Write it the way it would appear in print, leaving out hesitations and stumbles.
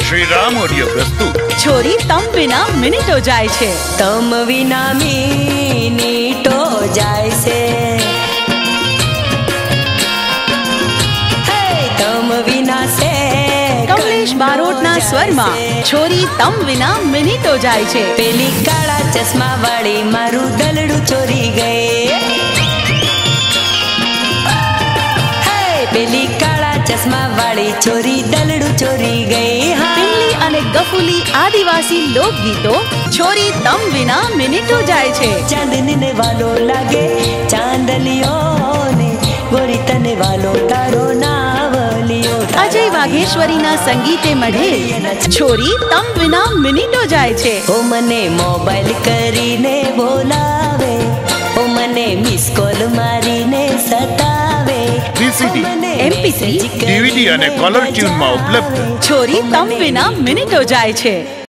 Shri Ram audio પ્રસ્તુત છોરી તમ વિના મિનિટો જાય છે. તમ વિના મિનિટો જાય છે. તમ વિના સે કમલેશ બારોટના સ્વરમાં છોરી તમ વિના મિનિટો જાય છે. પેલી કાળા ચશ્મા વાળી મારું દલડું ચોરી ગઈ. પેલી કાળા ચશ્મા વાળી ચોરી દલડું ચોરી ગઈ. પિંગલી અને ગફુલી આદિવાસી લોકગીતો છોરી તમ વિના મિનિટો જાય છે. ચાંદની ને વાલો લાગે ચાંદલિયો ને ગોરી તને વાલો તારો નાવલિયો. અજય વાઘેશ્વરીના સંગીતે મઢેલ છોરી તમ વિના મિનિટો જાય છે. ઓ મને મોબાઈલ કરીને બોલાવે, ઓ મને મિસ કોલ મારીને સતાવે. VCD, MP3, DVD અને કોલર ટ્યુનમાં ઉપલબ્ધ છોરી તમ વિના મિનિટો જાય છે.